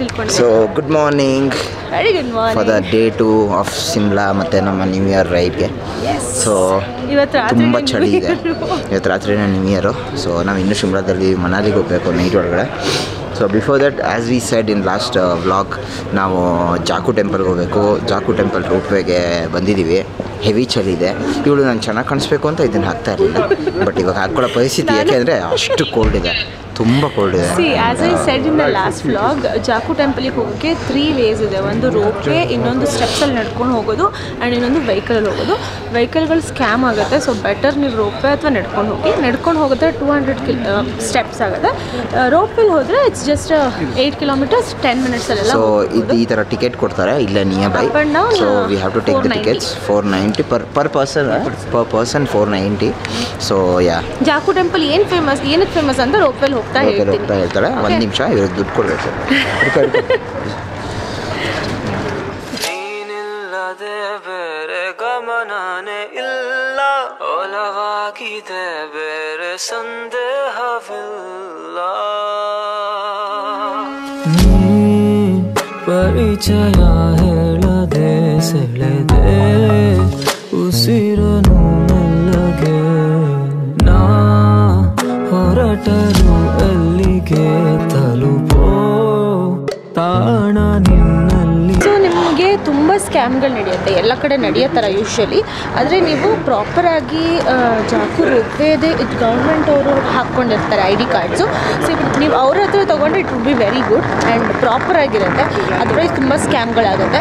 ತಿಳ್ಕೊಂಡೆ. So good morning very good morning for the day 2 of Shimla ಮತ್ತು ನಮ್ಮ new year ರೈಡ್ಗೆ. So ತುಂಬ ಚಳಿ ಇದೆ ಇವತ್ತು ರಾತ್ರಿನೇ ನ್ಯೂ ಇಯರು. ಸೊ ನಾವು ಇನ್ನೂ ಶಿಮ್ಲಾದಲ್ಲಿ ಮನಾಲಿಗೆ ಹೋಗಬೇಕು ನೈಟ್ ಒಳಗಡೆ. So before that as we said in last vlog ನಾವು ಜಾಕು ಟೆಂಪಲ್ಗೆ ಹೋಗಬೇಕು. ಜಾಕು ಟೆಂಪಲ್ ರೋಪ್ವೇಗೆ ಬಂದಿದ್ದೀವಿ. ಹೆವಿ ಚಳಿ ಇದೆ. ಇವಳು ನಾನು ಚೆನ್ನಾಗಿ ಕಾಣಿಸ್ಬೇಕು ಅಂತ ಇದನ್ನು ಹಾಕ್ತಾ ಇರಲಿಲ್ಲ, ಬಟ್ ಇವಾಗ ಹಾಕ್ಕೊಳ್ಳೋ ಪರಿಸ್ಥಿತಿ ಯಾಕೆಂದರೆ ಅಷ್ಟು ಕೋಲ್ಡ್ ಇದೆ, ತುಂಬ ಕೋಲ್ಡ್ ಇದೆ. See as I said in the last vlog, Jakhu ಟೆಂಪಲ್ಗೆ ಹೋಗೋಕ್ಕೆ 3 ways ಇದೆ. ಒಂದು ರೋಪ್ವೇ, ಇನ್ನೊಂದು ಸ್ಟೆಪ್ಸಲ್ಲಿ ನಡ್ಕೊಂಡು ಹೋಗೋದು ಆ್ಯಂಡ್ ಇನ್ನೊಂದು ವೆಹಿಕಲಲ್ಲಿ ಹೋಗೋದು. ವೆಹಿಕಲ್ಗಳು ಸ್ಕ್ಯಾಮ್ ಆಗುತ್ತೆ. ಸೊ ಬೆಟರ್ ನೀವು ರೋಪ್ವೇ ಅಥವಾ ನಡ್ಕೊಂಡು ಹೋಗಿ. ನಡ್ಕೊಂಡು ಹೋಗುತ್ತೆ 200 ಸ್ಟೆಪ್ಸ್ ಆಗುತ್ತೆ. ರೋಪ್ವೇಲಿ ಹೋದರೆ ಇಟ್ಸ್ ಜಸ್ಟ್ 8 kilometers 10 minutes ಅಲ್ಲೆಲ್ಲ. ಸೊ ಈ ಥರ ಟಿಕೆಟ್ ಕೊಡ್ತಾರೆ ಇಲ್ಲೇ nearby. So we have to take the tickets. 490 per person 490. So ya Jakhu temple ಏನಕ್ಕೆ ಫೇಮಸ್ ಅಂತ ರೋಪ್ವೇಲಿ ಹೋಗ್ತಾ ಹೇಳ್ತಾರೆ. ಒಂದು ನಿಮಿಷ ಇವ್ರಿಗೆ ದುಡ್ಡು ಕೊಡಬೇಕು. ಬೇರೆ ಗಮನನೇ ಇಲ್ಲ, ಒಲವಾಗಿದೆ ಬೇರೆ ಸಂದೇಹವಿಲ್ಲ. ಪರಿಚಯ ಹೇಳದೆ ಸೆಳೆದೆ ಉಸಿರನು ಮೆಲ್ಲಗೆ, ನಾ ಹೊರಟರು ಅಲ್ಲಿಗೆ ತಲುಪೋ ತಾಣ ನಿನ್ನಲ್ಲಿ. ಸೊ ನಿಮಗೆ ತುಂಬ ಸ್ಕ್ಯಾಮ್ಗಳು ನಡೆಯುತ್ತೆ, ಎಲ್ಲ ಕಡೆ ನಡೆಯೋ ಥರ ಯೂಶ್ವಲಿ. ಆದರೆ ನೀವು ಪ್ರಾಪರಾಗಿ ಜಾಕು ರೋಪ್ವೇದೆ ಇದು ಗೌರ್ಮೆಂಟ್ ಅವರು ಹಾಕ್ಕೊಂಡಿರ್ತಾರೆ ID ಕಾರ್ಡ್ಸು. ಸೊ ನೀವು ಅವ್ರ ಹತ್ರ ತೊಗೊಂಡ್ರೆ it would be very good and proper ಆಗಿರುತ್ತೆ. ಅದರಲ್ಲಿ ತುಂಬ ಸ್ಕ್ಯಾಮ್ಗಳಾಗುತ್ತೆ.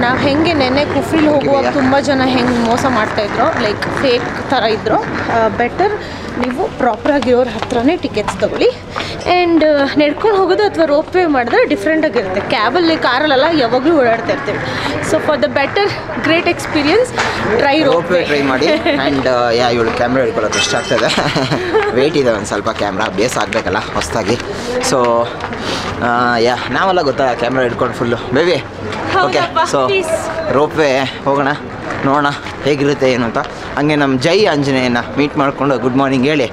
ನಾವು ಹೆಂಗೆ ನೆನ್ನೆ ಕುಫ್ರಿಲಿ ಹೋಗುವಾಗ ತುಂಬ ಜನ ಹೆಂಗೆ ಮೋಸ ಮಾಡ್ತಾಯಿದ್ರು, ಲೈಕ್ ಫೇಕ್ ಥರ ಇದ್ದರು. ಬೆಟರ್ ನೀವು ಪ್ರಾಪರಾಗಿರೋರ ಹತ್ರನೇ ಟಿಕೆಟ್ಸ್ ತೊಗೊಳ್ಳಿ. ಆ್ಯಂಡ್ ನಡ್ಕೊಂಡು ಹೋಗೋದು ಅಥವಾ ರೋಪ್ವೇ ಮಾಡಿದ್ರೆ ಡಿಫ್ರೆಂಟಾಗಿರುತ್ತೆ. ಕ್ಯಾಬಲ್ಲಿ ಕಾರಲ್ಲೆಲ್ಲ ಯಾವಾಗಲೂ ಓಡಾಡ್ತಾ ಇರ್ತೀವಿ. So for the better great experience ropeway try ಮಾಡಿ. ಆ್ಯಂಡ್ ಇವಳು ಕ್ಯಾಮ್ರಾ ಹಿಡ್ಕೊಳ್ಳೋಕೆ ಇಷ್ಟ ಆಗ್ತದೆ. ವೆಯ್ಟ್ ಇದೆ ಒಂದು ಸ್ವಲ್ಪ, ಕ್ಯಾಮ್ರಾ ಬೇಸ್ ಆಗಬೇಕಲ್ಲ ಹೊಸದಾಗಿ. ಸೊ ನಾವೆಲ್ಲ ಗೊತ್ತಾ ಕ್ಯಾಮ್ರಾ ಹಿಡ್ಕೊಂಡು ಫುಲ್ಲು ಬೇಬಿ. ಓಕೆ, ಸೊ ರೋಪ್ವೇ ಹೋಗೋಣ, ನೋಡೋಣ ಹೇಗಿರುತ್ತೆ ಏನು ಅಂತ. ಹಂಗೆ ನಮ್ಮ ಜೈ ಆಂಜನೇಯನ ಮೀಟ್ ಮಾಡಿಕೊಂಡು ಗುಡ್ ಮಾರ್ನಿಂಗ್ ಹೇಳಿ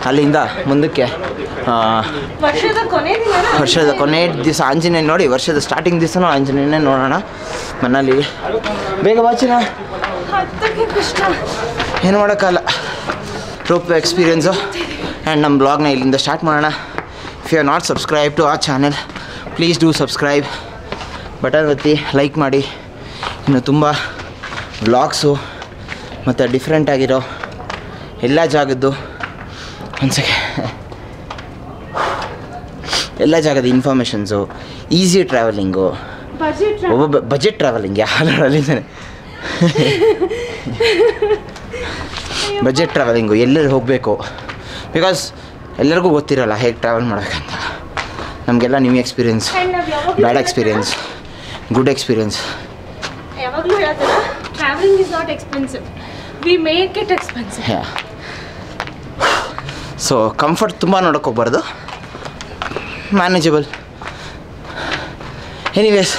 ಅಲ್ಲಿಂದ ಮುಂದಕ್ಕೆ ವರ್ಷದ ಕೊನೆ ದಿವಸ ಆಂಜನೇಯ ನೋಡಿ. ವರ್ಷದ ಸ್ಟಾರ್ಟಿಂಗ್ ದಿವಸನೂ ಆಂಜನೇಯನೇ ನೋಡೋಣ ಮನಾಲಿ. ಬೇಗ ವಾಚಿನ ಏನು ಮಾಡೋಕ್ಕಲ್ಲ. ರೋಪ್ವೇ ಎಕ್ಸ್ಪೀರಿಯನ್ಸು ಆ್ಯಂಡ್ ನಮ್ಮ ಬ್ಲಾಗ್ನ ಇಲ್ಲಿಂದ ಸ್ಟಾರ್ಟ್ ಮಾಡೋಣ. If you are not subscribe to our channel please do subscribe, button ಒತ್ತಿ, ಲೈಕ್ ಮಾಡಿ. ಇನ್ನು ತುಂಬ ವ್ಲಾಗ್ಸು ಮತ್ತು ಡಿಫ್ರೆಂಟಾಗಿರೋ ಎಲ್ಲ ಜಾಗದ್ದು ಎಲ್ಲ ಜಾಗದ informations, easy travelling, budget travelling ಯಾರಿದ್ದಾನೆ ಬಜೆಟ್ ಟ್ರಾವೆಲಿಂಗು, ಎಲ್ಲೆಲ್ಲಿ ಹೋಗಬೇಕು. ಬಿಕಾಸ್ ಎಲ್ಲರಿಗೂ ಗೊತ್ತಿರೋಲ್ಲ ಹೇಗೆ ಟ್ರಾವೆಲ್ ಮಾಡೋಕ್ಕಂತ. ನಮಗೆಲ್ಲ new experience, bad experience, good experience. ಯಾವಾಗಲೂ ಹೇಳ್ತಾರೆ travelling is not expensive, we make it expensive. So comfort ತುಂಬ ನೋಡೋಕ್ಕೋಗ್ಬಾರ್ದು, ಮ್ಯಾನೇಜಬಲ್. ಎನಿವೇಸ್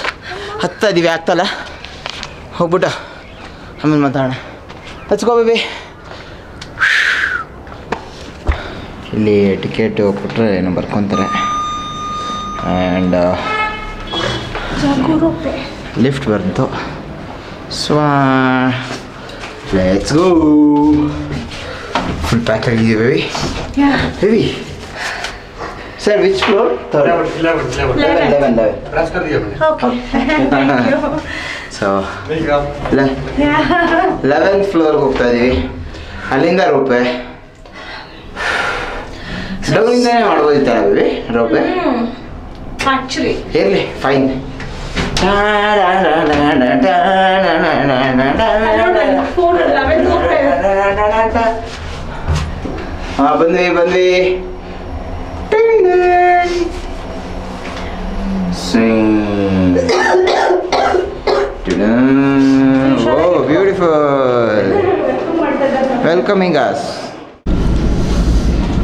ಹತ್ತಾ ಇದ್ದೀವಿ, ಆಗ್ತಲ್ಲ ಹೋಗ್ಬಿಟ್ಟು ಆಮೇಲೆ ಮಾತಾಡೋಣ. ಹಚ್ಕೋ ಬೇಬಿ. ಇಲ್ಲಿ ಟಿಕೆಟ್ ಕೊಟ್ಟರೆ ಏನೋ ಬರ್ಕೊತಾರೆ. ಆ್ಯಂಡ್ ಲಿಫ್ಟ್ ಬಂತು. So let's go. Full pack ಆಗಿದ್ದೀವಿ baby. Baby sir which floor? 11. So 11th ಫ್ಲೋರ್ಗೆ ಹೋಗ್ತಾ ಇದ್ದೀವಿ. ಅಲ್ಲಿಂದ ರೋಪೆ ಡೌನಿಂದನೇ ಮಾಡ್ಬೋದಿತ್ತಲ್ಲ ಬೇಬಿ ರೋಪೆ? ಆ್ಯಕ್ಚುಲಿ ಇರಲಿ ಫೈನ್. ಬಂದ್ವಿ. Oh, beautiful. Welcoming us.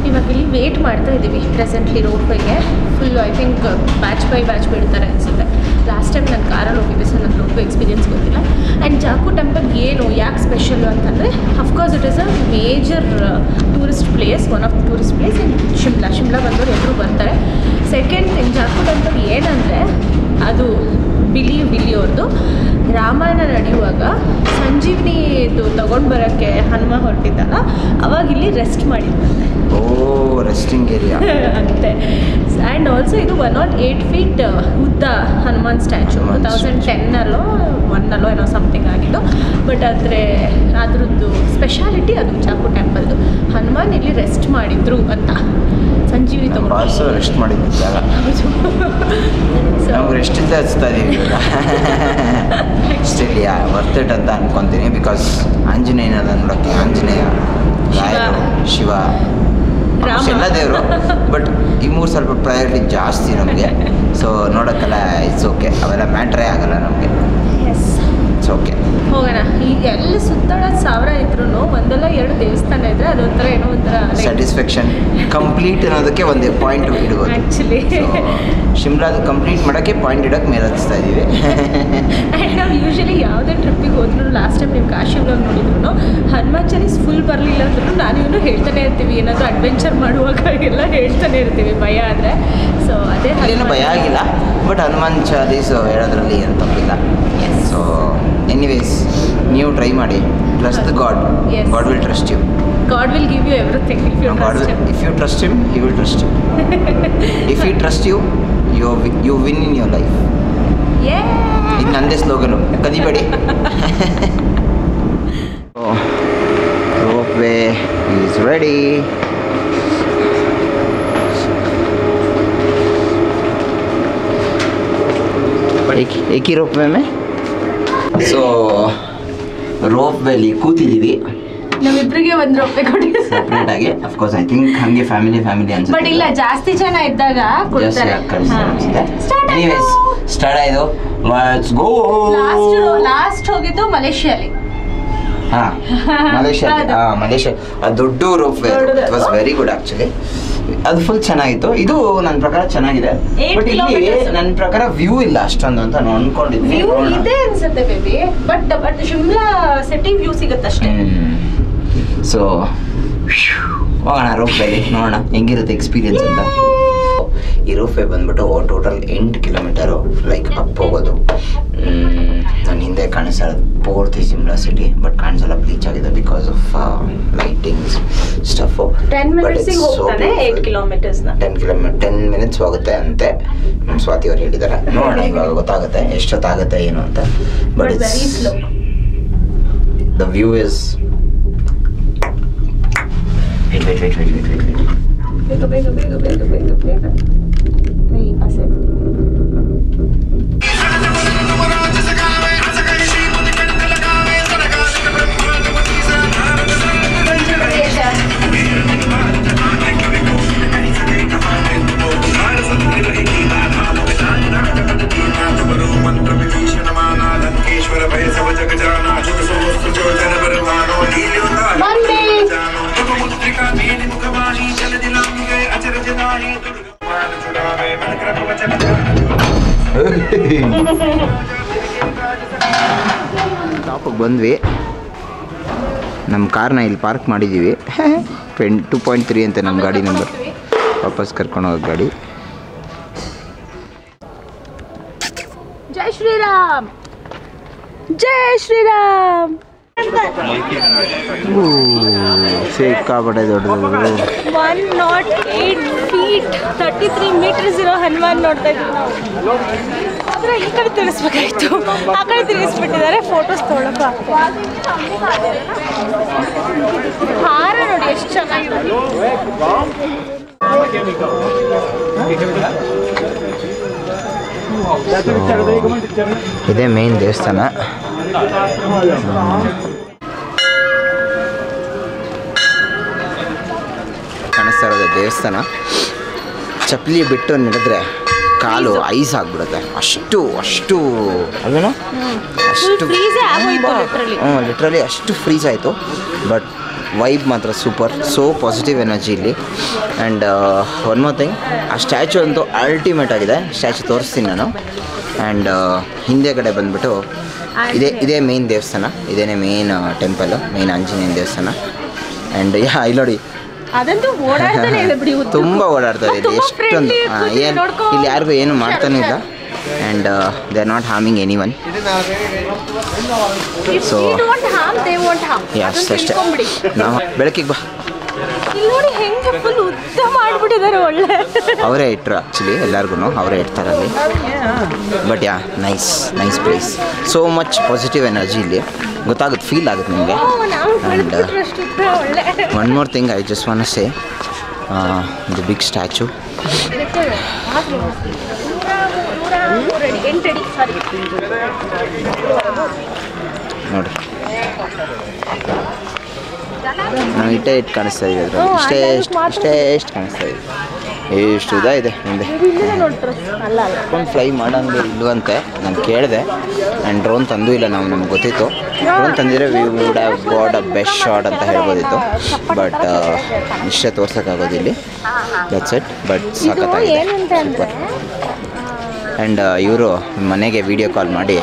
ಇವಾಗ ಇಲ್ಲಿ ವೇಟ್ ಮಾಡ್ತಾ ಇದ್ದೀವಿ ಪ್ರೆಸೆಂಟ್ಲಿ ರೋಪ್ವೇಗೆ. Full I think batch by batch ಬಿಡ್ತಾರೆ ಅನಿಸುತ್ತೆ. ಲಾಸ್ಟ್ ಟೈಮ್ ನಾನು ಕಾರಲ್ಲಿ ಹೋಗಿದ್ದೆ, ಸೊ ನನಗೆ ರೋಪ್ವೇ ಎಕ್ಸ್ಪೀರಿಯನ್ಸ್ ಗೊತ್ತಿಲ್ಲ. ಆ್ಯಂಡ್ ಜಾಕು ಟೆಂಪಲ್ ಯಾಕೆ ಸ್ಪೆಷಲ್ ಅಂತಂದರೆ, of course it is a major tourist place, one of the tourist place in Shimla ಬಂದವರು ಎಲ್ಲರೂ ಬರ್ತಾರೆ. ಸೆಕೆಂಡ್ ಥಿಂಗ್, ಜಾಕು ಟೆಂಪಲ್ ಏನಂದರೆ ಅವ್ರದ್ದು. ರಾಮಾಯಣ ನಡೆಯುವಾಗ ಸಂಜೀವಿನಿದು ತಗೊಂಡು ಬರೋಕ್ಕೆ ಹನುಮ ಹೊರಟಿದ್ದಲ್ಲ, ಅವಾಗ ಇಲ್ಲಿ ರೆಸ್ಟ್ ಮಾಡಿದ್ದಂತೆ. ರೆಸ್ಟಿಂಗ್ ಏರಿಯಾ ಅಂತೆ. ಆ್ಯಂಡ್ ಆಲ್ಸೋ ಇದು 108 feet ಉದ್ದ ಹನುಮಾನ್ ಸ್ಟ್ಯಾಚು. 2010 1 ಏನೋ ಸಮಥಿಂಗ್ ಆಗಿದ್ದು. ಬಟ್ ಅದ್ರದ್ದು ಸ್ಪೆಷಾಲಿಟಿ ಅದು ಚಾಕು ಟೆಂಪಲ್ದು. ಹನುಮಾನ್ ಇಲ್ಲಿ ರೆಸ್ಟ್ ಮಾಡಿದ್ರು ಅಂತ ಸಂಜೀವಿ ತಗೊಂಡು ರೆಸ್ಟ್ ಮಾಡಿದ್ದು ಜಾಗ. ನಮ್ಗೆ ರೆಸ್ಟ್ ಇಲ್ಲ ಹಚ್ತಾ ಇದೀವಿ ಸ್ಟಿಲ್ ವರ್ತ್ ಇಟ್ ಅಂತ ಅನ್ಕೊತೀನಿ. ಬಿಕಾಸ್ ಆಂಜನೇಯನ ನೋಡೋಕ್ಕೆ ಆಂಜನೇಯ, ರಾಯರು, ಶಿವ, ಎಲ್ಲ ದೇವರು. ಬಟ್ ಈ 3 ಸ್ವಲ್ಪ ಪ್ರಯಾರಿಟಿ ಜಾಸ್ತಿ ನಮಗೆ. ಸೊ ನೋಡೋಕ್ಕೆಲ್ಲ ಇಟ್ಸ್ ಓಕೆ, ಅವೆಲ್ಲ ಮ್ಯಾಟ್ರೇ ಆಗಲ್ಲ ನಮಗೆ. ಇಟ್ಸ್ ಓಕೆ, ಹೋಗೋಣ. ಈಗ ಎಲ್ಲಿ ಸುತ್ತಾಡೋದು 1000 ಇದ್ರೂ 1-2 ದೇವಸ್ಥಾನ ಇದ್ರೆ ಅದೊಂಥರ ಏನೋ ಒಂಥರ ಸ್ಯಾಟಿಸ್ಫ್ಯಾಕ್ಷನ್. ಕಂಪ್ಲೀಟ್ ಅನ್ನೋದಕ್ಕೆ ಒಂದು ಪಾಯಿಂಟ್ ಇಡ್ಬೋದು ಆ್ಯಕ್ಚುಲಿ. ಶಿಮ್ಲಾದು ಕಂಪ್ಲೀಟ್ ಮಾಡೋಕ್ಕೆ ಪಾಯಿಂಟ್ ಇಡೋಕ್ಕೆ ಮೇಲೆ ಹಚ್ತಾ ಇದ್ದೀವಿ. ಆ್ಯಂಡ್ ನಾವು ಯೂಶಲಿ ಯಾವುದೇ ಟ್ರಿಪ್ಪಿಗೆ ಹೋದ್ರೂ, ಲಾಸ್ಟ್ ಟೈಮ್ ನೀವು ಕಾಶಿ ವ್ಲಾಗ್ ನೋಡಿದ್ರು ಹನುಮಾನ್ಚಾಲೀಸ್ ಫುಲ್ ಬರಲಿಲ್ಲ ಅಂದ್ರೂ ನಾನು ಇವನು ಹೇಳ್ತಾನೆ ಇರ್ತೀವಿ. ಏನಾದರೂ ಅಡ್ವೆಂಚರ್ ಮಾಡುವಾಗ ಎಲ್ಲ ಹೇಳ್ತಾನೆ ಇರ್ತೀವಿ ಭಯ ಆದರೆ. ಸೊ ಅದೇ ಏನು ಭಯ ಆಗಿಲ್ಲ, ಬಟ್ ಹನುಮಾನ್ ಚಾಲೀಸ್ ಹೇಳೋದ್ರಲ್ಲಿ ಏನು ತಪ್ಪಿಲ್ಲ. ಸೊ ಎನಿವೇಸ್, ನೀವು ಟ್ರೈ ಮಾಡಿ. Trust the God. God will trust you. God will give you everything if you trust him. If you trust him, he will trust you. If he trusts you, you win in your life. Yeah. ಇದು ನಂದೇ ಸ್ಲೋಗನು, ಕದಿಬೇಡಿ. Rope way is ready. एक ही रोप वे में. So rope ವೇಲಿ ಕೂತಿದ್ದೀವಿ. ನಮ್ಮಿಬ್ಬರಿಗೆ ಒಂದು ರೂಪಾಯಿ ಕೊಟ್ಟಿದ್ದಾರೆ separate ಆಗಿ. Of course I think ಹಂಗೆ family ಅನ್ಸುತ್ತೆ. ಬಟ್ ಇಲ್ಲ, ಜಾಸ್ತಿ ಜನ ಇದ್ದಾಗ ಕೊಡ್ತಾರೆ. ಎನಿವೇಸ್ ಸ್ಟಾರ್ಟ್ ಆಯ್ತು. Let's go. ಲಾಸ್ಟ್ ಹೋಗಿದ್ದು ಮಲೇಷಿಯಾಲಿ. ಮಲೇಷಿಯಾ ದೊಡ್ಡ rope way. It was very good actually. ಅದು ಫುಲ್ ಚೆನ್ನಾಗಿತ್ತು. ಇದು ನನ್ನ ಪ್ರಕಾರ ಚೆನ್ನಾಗಿದೆ. ಬಟ್ ಇಲ್ಲಿ ನನ್ನ ಪ್ರಕಾರ ವ್ಯೂ ಇಲ್ಲ ಅಷ್ಟೊಂದು ಅಂತ ನಾನು ಅನ್ಕೊಂಡಿದ್ದೀನಿ. ಇದೆ ಅನ್ಸುತ್ತೆ baby. But Shimla city view ಸಿಗುತ್ತೆ ಅಷ್ಟೇ. ಸೊ ಹೋಗೋಣ ರೋಪ್ ವೇಲಿ, ನೋಡೋಣ ಹೆಂಗಿರುತ್ತೆ ಎಕ್ಸ್ಪೀರಿಯನ್ಸ್ ಅಂತ. ಈ ರೋಪ್ ವೇ ಬಂದ್ಬಿಟ್ಟು ಟೋಟಲ್ 8 ಕಿಲೋಮೀಟರು ಲೈಕ್ ಅಪ್ ಹೋಗೋದು. ನನ್ನ ಹಿಂದೆ ಕಾಣಿಸ್ತಾ ಇರೋದು ಪೂರ್ತಿ ಶಿಮ್ಲಾ ಸಿಟಿ. ಬಟ್ ಕಾಣಿಸಲ್ಲ, ಬ್ಲೀಚ್ ಆಗಿದೆ because of lightings stuff. 10 minutes ಹೋಗುತ್ತೆ ಅಂತೆ ನಮ್ಮ ಸ್ವಾತಿ ಅವ್ರು ಹೇಳಿದ್ದಾರೆ. ನೋಡೋಣ ಇವಾಗ ಗೊತ್ತಾಗುತ್ತೆ ಎಷ್ಟೊತ್ತಾಗುತ್ತೆ ಏನು ಅಂತ. ಬಟ್ ದ ವ್ಯೂ ಇಸ್ ಬೇಗ ಟಾಪಿಗೆ ಬಂದ್ವಿ. ನಮ್ಮ ಕಾರ್ನ ಇಲ್ಲಿ ಪಾರ್ಕ್ ಮಾಡಿದ್ದೀವಿ. 2.3 ಅಂತ ನಮ್ಮ ಗಾಡಿ ನಂಬರ್. ವಾಪಸ್ ಕರ್ಕೊಂಡು ಹೋಗೋ ಗಾಡಿ. ಜೈ ಶ್ರೀರಾಮ್, ಜೈ ಶ್ರೀರಾಮ್. ಸಿಕ್ಕಾಪಟ್ಟೆ ದೊಡ್ಡದು. 108 feet 33 meters ಇರೋ ಹನುಮಾನ್ ನೋಡ್ತಾ ಇದ್ದೀವಿ ನಾವು. ಆದರೆ ಈ ಕಡೆ ತಿರ್ಗಿಸ್ಬೇಕಾಯ್ತು, ಆ ಕಡೆ ತಿರ್ಗಿಸ್ಬಿಟ್ಟಿದ್ದಾರೆ. ಫೋಟೋಸ್ ತೊಗೊಳಕ್ಕೂ ಆಗ್ತದೆ. ಹಾರ ನೋಡಿ ಎಷ್ಟು ಚೆನ್ನಾಗಿದೆ. ಇದೇ ಮೇನ್ ದೇವಸ್ಥಾನ. ಕಾಣಿಸ್ತಾ ಇರೋದು ದೇವಸ್ಥಾನ. ಚಪ್ಪಲಿ ಬಿಟ್ಟು ನಡೆದ್ರೆ ಕಾಲು ಐಸ್ ಆಗ್ಬಿಡುತ್ತೆ. ಅಷ್ಟು ಅಲ್ವೇನೋ, ಅಷ್ಟು ಲಿಟ್ರಲಿ ಅಷ್ಟು ಫ್ರೀಸ್ ಆಯಿತು. ಬಟ್ ವೈಬ್ ಮಾತ್ರ ಸೂಪರ್. ಸೋ ಪಾಸಿಟಿವ್ ಎನರ್ಜಿ ಇಲ್ಲಿ. ಆ್ಯಂಡ್ ಒನ್ ಮೋರ್ ಥಿಂಗ್, ಆ ಸ್ಟ್ಯಾಚು ಅಂತೂ ಅಲ್ಟಿಮೇಟ್ ಆಗಿದೆ. ಸ್ಟ್ಯಾಚು ತೋರಿಸ್ತೀನಿ ನಾನು. ಆ್ಯಂಡ್ ಹಿಂದೆ ಕಡೆ ಬಂದುಬಿಟ್ಟು ಇದೇ ಮೇನ್ ದೇವಸ್ಥಾನ. ಇದೇನೇ ಮೇನ್ ಟೆಂಪಲ್, ಮೇನ್ ಆಂಜನೇಯನ ದೇವಸ್ಥಾನ. ಆ್ಯಂಡ್ ಇಲ್ಲಿ ನೋಡಿ, ತುಂಬ ಓಡಾಡ್ತಾ ಇದೆ. ಎಷ್ಟೊಂದು ಏನು ಇಲ್ಲಿ ಯಾರಿಗೂ ಏನು ಮಾಡ್ತಾನೂ ಇಲ್ಲ. And they are not harming any one. So yes ಅಷ್ಟೇ. ನಾವು ಬೆಳಕಿಗೆ ಬಾ. ನೋಡಿ ಹೆಂಗೆ ಫುಲ್ ಉದ್ದ ಮಾಡಿಬಿಟ್ಟಿದ್ದಾರೆ. ಒಳ್ಳೆ ಅವರೇ ಇಟ್ಟರು ಆ್ಯಕ್ಚುಲಿ, ಎಲ್ಲರಿಗೂ ಅವರೇ ಇಡ್ತಾರೆ ಅಲ್ಲಿ. But ya nice place. So much positive energy ಇಲ್ಲಿ ಗೊತ್ತಾಗುತ್ತೆ, ಫೀಲ್ ಆಗುತ್ತೆ ನಿಮಗೆ. And one more thing I just want to say, the big statue. ನೋಡಿ ನಾವು ಇಟ್ಟೆ ಕಾಣಿಸ್ತಾ ಇದೆ ಅದರಲ್ಲಿ. ಇಷ್ಟೇ ಕಾಣಿಸ್ತಾ ಇದೆ. ಎಷ್ಟು ಉದ್ದ ಇದೆ ಹಿಂದೆ. ಡ್ರೋನ್ ಫ್ಲೈ ಮಾಡೋಂಗೆ ಇಲ್ವಂತೆ, ನಾನು ಕೇಳಿದೆ. ಆ್ಯಂಡ್ ಡ್ರೋನ್ ತಂದೂ ಇಲ್ಲ ನಾವು, ನಮ್ಗೆ ಗೊತ್ತಿತ್ತು. ಡ್ರೋನ್ ತಂದಿದ್ರೆ we would have got a best shot ಅಂತ ಹೇಳ್ಬೋದಿತ್ತು. ಬಟ್ ಇಷ್ಟೇ ತೋರ್ಸೋಕ್ಕಾಗೋದು ಇಲ್ಲಿ. That's it. ಬಟ್ ಸಖತ್ತಾಗಿದೆ, ಸೂಪರ್. ಆ್ಯಂಡ್ ಇವರು ಮನೆಗೆ ವಿಡಿಯೋ ಕಾಲ್ ಮಾಡಿ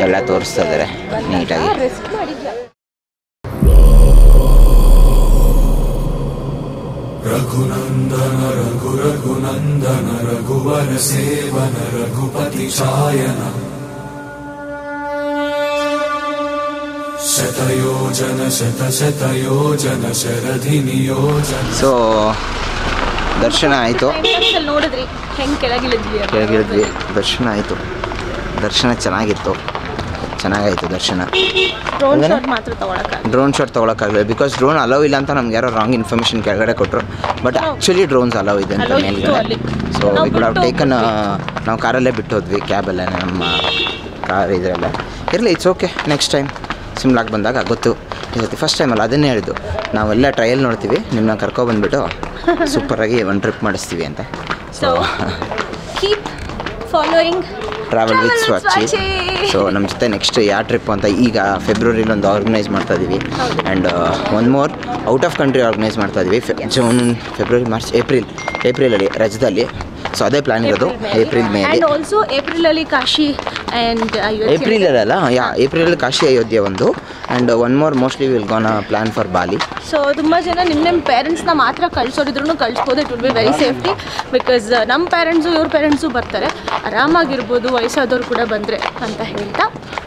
ಎಲ್ಲ ತೋರಿಸ್ತಾ ಇದ್ದಾರೆ ನೀಟಾಗಿ. ರಘುನಂದನ ರಘುನಂದನ ರಘುವರ ಸೇವನ ರಘುಪತಿ ಛಾಯನ ಶತಯೋಜನ ಶತಶತಯೋಜನ ಶರಧಿ ನಿಯೋಜನ. ಸೊ ದರ್ಶನ ಆಯಿತು, ನೋಡಿದ್ರಿ ಹೆಂಗೆ ಕೆಳಗಿಳಿದ್ವಿ. ದರ್ಶನ ಆಯಿತು, ದರ್ಶನ ಚೆನ್ನಾಗಿತ್ತು, ಚೆನ್ನಾಗಾಯಿತು ದರ್ಶನ. ಡ್ರೋನ್ ಶಾಟ್ ತೊಗೊಳಕ್ಕಾಗಲಿಲ್ಲ ಬಿಕಾಸ್ ಡ್ರೋನ್ ಅಲೌ ಇಲ್ಲ ಅಂತ ನಮ್ಗೆ ಯಾರೋ ರಾಂಗ್ ಇನ್ಫಾರ್ಮೇಷನ್ ಕೆಳಗಡೆ ಕೊಟ್ಟರು. ಬಟ್ ಆ್ಯಕ್ಚುಲಿ ಡ್ರೋನ್ಸ್ ಅಲೌ ಇದೆ ಅಂತ ಮೇಲ್ಗಡೆ. So we could have taken, ನಾವು ಕಾರಲ್ಲೇ ಬಿಟ್ಟು ಹೋದ್ವಿ, ಕ್ಯಾಬಲ್ಲೇ, ನಮ್ಮ ಕಾರ್ ಇದರಲ್ಲೇ ಇರಲಿ. ಇಟ್ಸ್ ಓಕೆ, ನೆಕ್ಸ್ಟ್ ಟೈಮ್ ಸಿಮ್ಲಾಗೆ ಬಂದಾಗ ಗೊತ್ತು. ಇವತ್ತು ಫಸ್ಟ್ ಟೈಮಲ್ಲ, ಅದನ್ನೇ ಹೇಳಿದ್ದು, ನಾವೆಲ್ಲ ಟ್ರಯಲ್ ನೋಡ್ತೀವಿ, ನಿಮ್ಮನ್ನ ಕರ್ಕೊಬಂದ್ಬಿಟ್ಟು ಸೂಪರಾಗಿ ಒಂದು ಟ್ರಿಪ್ ಮಾಡಿಸ್ತೀವಿ ಅಂತ. So keep following travel with Swachi. So ನಮ್ಮ ಜೊತೆ ನೆಕ್ಸ್ಟ್ ಯಾವ ಟ್ರಿಪ್ ಅಂತ ಈಗ ಫೆಬ್ರವರಿಲಿ ಒಂದು ಆರ್ಗನೈಸ್ ಮಾಡ್ತಾ ಇದ್ದೀವಿ. And one more out of country organise ಮಾಡ್ತಾ ಇದ್ದೀವಿ. ಜೂನ್, ಫೆಬ್ರವರಿ, ಮಾರ್ಚ್, ಏಪ್ರಿಲಲ್ಲಿ ರಜದಲ್ಲಿ. ಸೊ ಅದೇ ಪ್ಲಾನ್ ಇರೋದು, ಏಪ್ರಿಲ್ ಮೇಲೆ. ಆ್ಯಂಡ್ ಆಲ್ಸೋ ಏಪ್ರಿಲಲ್ಲಿ ಕಾಶಿ ಆ್ಯಂಡ್ ಏಪ್ರಿಲಲ್ಲ, ಏಪ್ರಿಲಲ್ಲಿ ಕಾಶಿ ಅಯೋಧ್ಯೆ ಒಂದು. And one more mostly will gonna plan for Bali. So ತುಂಬ ಜನ ನಿಮ್ಮ ಪೇರೆಂಟ್ಸ್ನ ಮಾತ್ರ ಕಳಿಸೋರಿದ್ರು ಕಳಿಸ್ಬೋದು. It will be very safety because ನಮ್ಮ ಪೇರೆಂಟ್ಸು ಇವ್ರ ಪೇರೆಂಟ್ಸು ಬರ್ತಾರೆ, ಆರಾಮಾಗಿರ್ಬೋದು, ವಯಸ್ಸಾದವ್ರು ಕೂಡ ಬಂದರೆ ಅಂತ ಹೇಳ್ತಾ